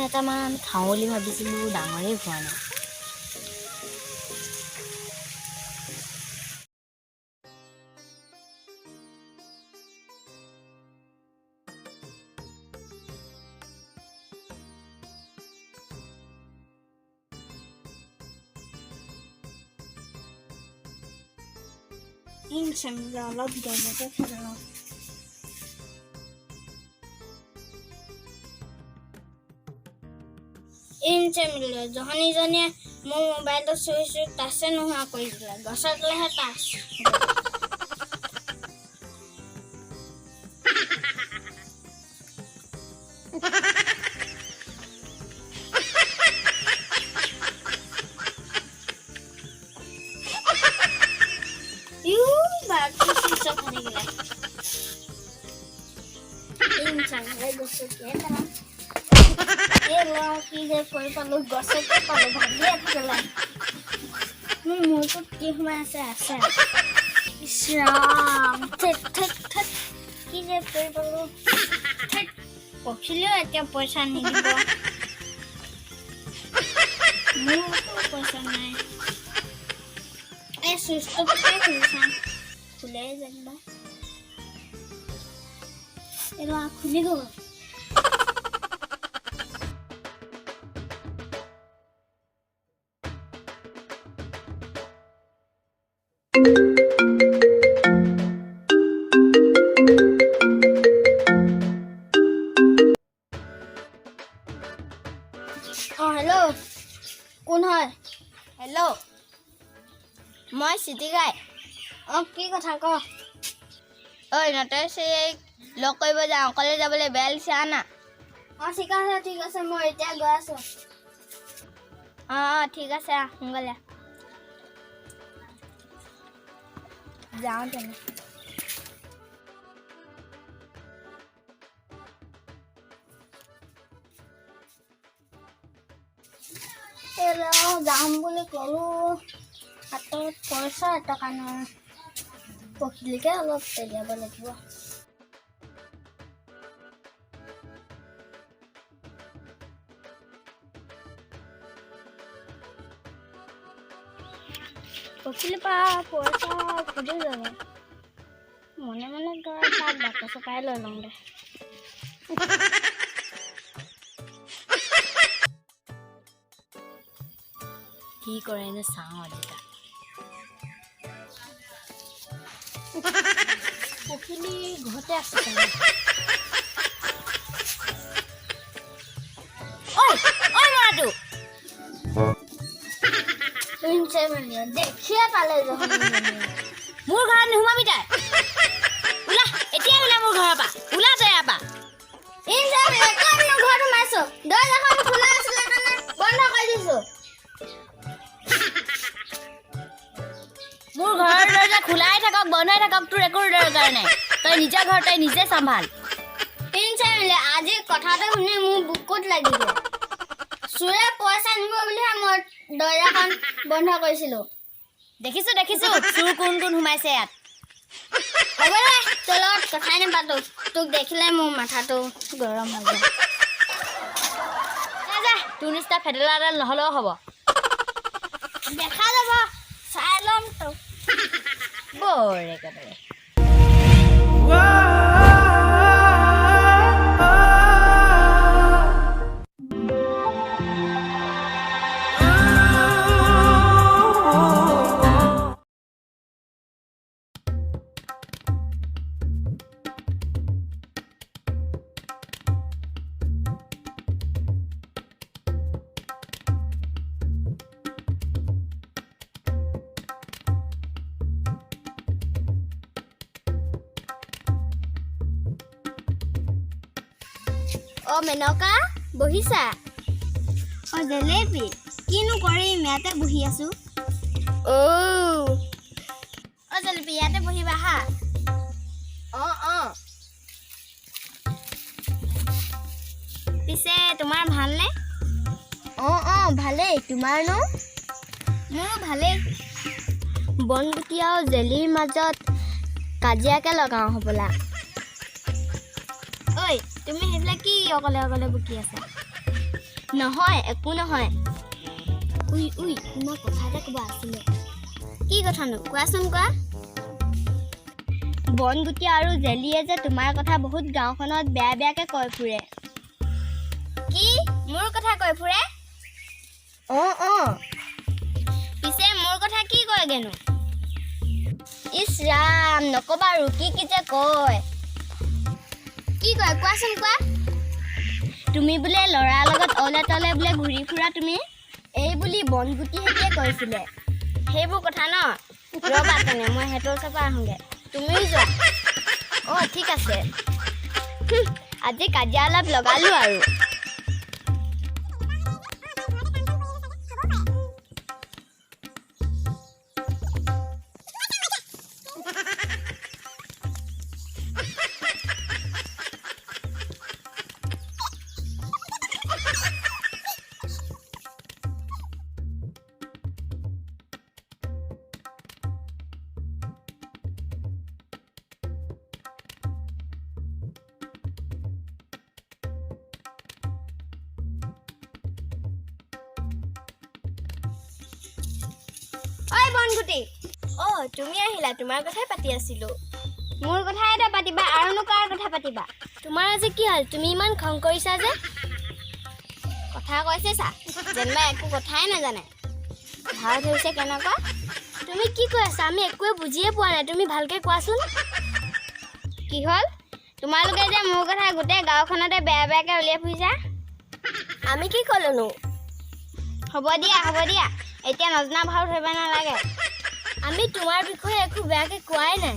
এটামান খাওঁ বুলি ভাবিছিলোঁ, ডাঙৰেই হোৱা নাই। অলপ গৰমতে খাওঁ। জনীজনীয়ে মোৰ মোবাইলটো চুই টাচে নোহোৱা কৰি দিলে। গছৰ তলেহে টাচ। মোৰটোত কি সোমাই আছে কি যে কৰি পালো পখিলেও এতিয়া পইচা নিদিব। মোৰতো পইচা নাই। এই চুইচটো খুলিছাম খুলে যেনিবা এৰা খুলি গ'ল। হেল্ল' কোন হয়? হেল্ল' মই চিটিকাই। কি কথা ক? ঐ নতই লগ কৰিব যাওঁ, অকলে যাবলৈ বেয়া লাগিছে আনা। ঠিক আছে মই এতিয়া গৈ আছো। ঠিক আছে সোনকালে যাওঁ তেনে। যাম বুলি ক'লো, হাতত পইচা এটকা নাই। পখিলিকে অলপ তেলিয়াব লাগিব। পখিলি পা পইচা খুজি যাব মনে মনে গৈ তাক বাটে চপাই লৈ লওঁ দে। কি কৰেনো চাওঁ এতিয়া। পখিলি ঘৰতে আছে। দেখিয়ে পালে মোৰ ঘৰত নোসোমাবি তাই। ওলা এতিয়া ওলা মোৰ ঘৰৰ পৰা, ওলা তই ইয়াৰ পৰা। মোৰ ঘৰত সোমাইছো, দৰ্জাখন খোলা আছিলে কাৰণে বন্ধ কৰি দিছো। মোৰ ঘৰৰ দৰ্জা খোলাই থাকক বন্ধ হৈ থাকক তোৰ একো দৰকাৰ নাই। তই নিজৰ ঘৰ তই নিজে চম্ভাল। আজি কথাটো শুনি মোৰ বুকুত লাগিব। চুৰে পইচা নিব বুলিহে মই দৰ্জাখন বন্ধ কৰিছিলো। দেখিছো চুৰ কোন সোমাইছে ইয়াত। হ'ব দে তোৰ লগত কথাই নাপাতো, তোক দেখিলে মোৰ মাথাটো গৰম হৈ যায়। যা তোৰ নিচিনা ফেটেলা এডাল নহ'লেও হ'ব। দেখা যাব চাই ল'ম তোক। বৰে একেবাৰে। মেনকা বহিছা? জেলেপি কিনো কৰিম, ইয়াতে বহি আছো। জেলেপি ইয়াতে বহিবা হা। পিছে তোমাৰ ভালনে? ভালেই। তোমাৰনো? মোৰো ভালেই। বনগুটি আৰু জেলিৰ মাজত কাজিয়াকে লগাওঁ হ'বলা। ঐ তুমি সেইবিলাক কি অকলে অকলে বকি আছা? নহয় একো নহয় উই উই তোমাক কথা এটা ক'ব আছিলে কি কথানো কোৱাচোন কোৱা বনগুটি আৰু জেলিয়ে যে তোমাৰ কথা বহুত গাঁওখনত বেয়া বেয়াকে কৈ ফুৰে কি মোৰ কথা কৈ ফুৰে পিছে মোৰ কথা কি কয়গেনো ইছ ৰাম নকবা আৰু কি যে কয় কি কয় কোৱাচোন কোৱা তুমি বোলে ল'ৰাৰ লগত অলে তলে বোলে ঘূৰি ফুৰা তুমি এই বুলি বনগুটি হেতিয়ে কৈছিলে সেইবোৰ কথা ন ৰবা তেনে মই হেতৰ ওচৰৰ আহোঁগে তুমিও যোৱা ঠিক আছে আজি কাজিয়া অলপ লগালো আৰু বনগুটি তুমি আহিলা তোমাৰ কথাই পাতি আছিলো মোৰ কথাই এটা পাতিবা আৰুনো কাৰ কথা পাতিবা তোমাৰ আজি কি হ'ল তুমি ইমান খং কৰিছা যে কথা কৈছে চা যেনবা একো কথাই নাজানে ভাও ধৰিছে কেনেকুৱা তুমি কি কৈ আছা আমি একোৱে বুজিয়ে পোৱা নাই তুমি ভালকে কোৱাচোন কি হ'ল তোমালোকে যে মোৰ কথা গোটেই গাঁওখনতে বেয়া বেয়াকে উলিয়াই ফুৰিছা আমি কি ক'লোনো হ'ব দিয়া এতিয়া নজনা ভাও ধৰিব নালাগে আমি তোমাৰ বিষয়ে একো বেয়াকে কোৱাই নাই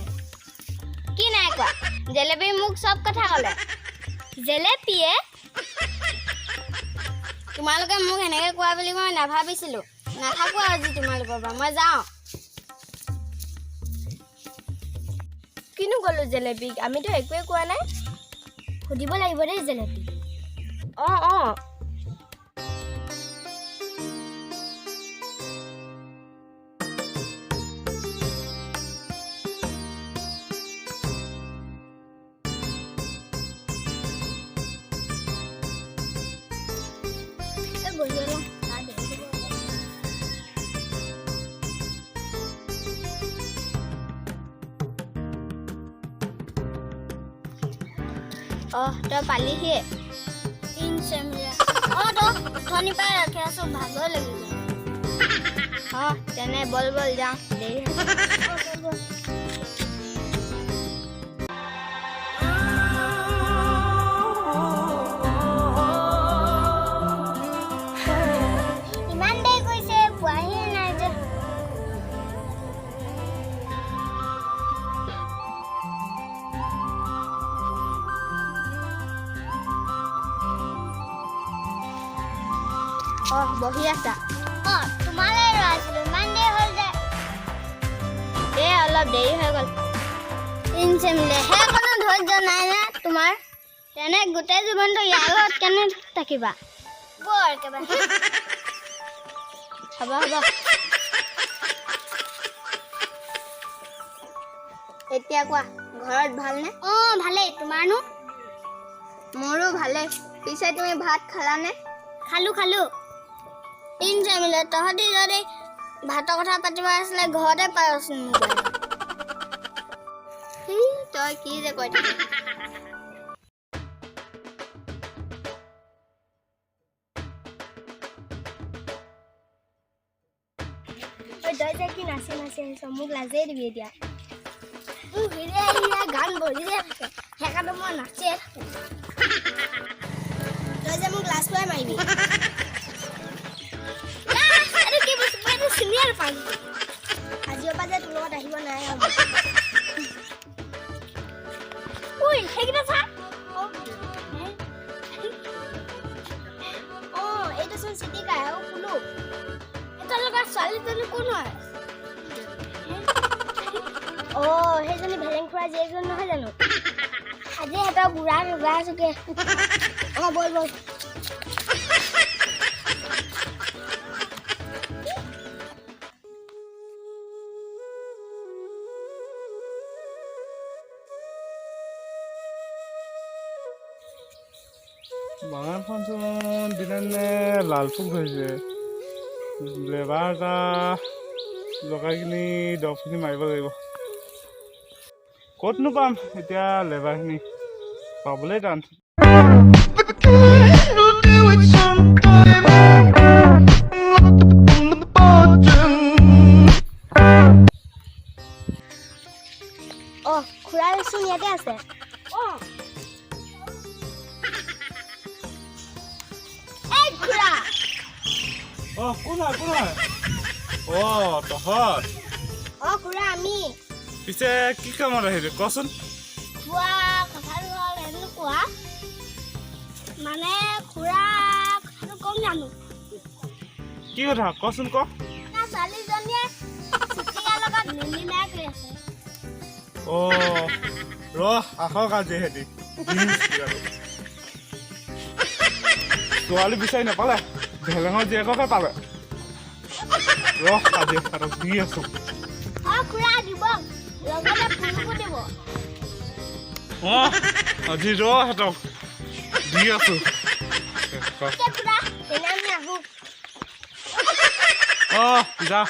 কি নাই কোৱা জেলেপি মোক সব কথা ক'লে জেলেপিয়ে তোমালোকে মোক এনেকৈ কোৱা বুলি মই নাভাবিছিলোঁ নাথাকোঁ আজি তোমালোকৰ পৰা মই যাওঁ কিনো ক'লোঁ জেলেপিক আমিতো একোৱে কোৱা নাই সুধিব লাগিব দেই জেলেপি তই পালিহিয়ে ধনী পাই ৰাখি আছো ভাগৰ লাগিব তেনে বল যাওঁ দেৰি ইমান দেৰি কৰিছে পোৱাহিয়ে নাই যে বহি আছা তোমালৈ ৰৈছিলো ইমান দেৰি হ'ল যে অলপ দেৰি হৈ গ'ল কোনো ধৈৰ্য নাই নে তোমাৰ তেনে গোটেই জীৱনটো ইয়াৰ লগত কেনে থাকিবা বৰ একেবাৰে হ'ব এতিয়া কোৱা ঘৰত ভালনে ভালেই তোমাৰনো মোৰো ভালেই পিছে তুমি ভাত খালানে খালো তহঁতি যদি ভাতৰ কথা পাতিব আছিলে ঘৰতে পাৰচোন তই কি যে কৈ থাক তই যে কি নাচি আহিছ মোক লাজেই দিবি এতিয়া গান বজিয়ে থাকে সেইকাৰণে মই নাচিয়ে থাকোঁ তই যে মোক লাজ খুৱাই মাৰিবি আজিৰ পৰা যে তোৰ লগত আহিব নাই সেইকেইটা চা এইটো চোন চিটিকাই আৰু শুনো এটা লগা ছোৱালীজনী কোন হয় সেইজনী ভেলেং খুৰা জীয়েকজন নহয় জানো আজি সিহঁতৰ বুঢ়া ৰুগা চুকে বল বাগানখনচোন দিনে দিনে লালচুক হৈছে লেবাৰ এটা লগাই কিনি দৰবখিনি মাৰিব লাগিব ক'তনো পাম এতিয়া লেবাৰখিনি পাবলৈ টান খুৰাচোন ইয়াতে আছে খুৰা কোন হয় তহঁত খুৰা আমি পিছে কি কামত আহিলি কচোন খোৱা কথাটো হ'ল এনেকুৱা মানে খুৰা কথাটো কম জানো কি কথা কচোন ক ছোৱালীজনীয়ে চিটিকাৰ লগত মিলিনাই কৰি আছে আহক আজি হেতি ছোৱালী বিচাৰি নাপালে ভেলেঙৰ জীয়েককে পালে আজি সিহঁতক দি আছো খুৰা দিব লগতে ফুলকো দিব আজি সিহঁতক দি আছো খুৰা তেনে আমি আহো যা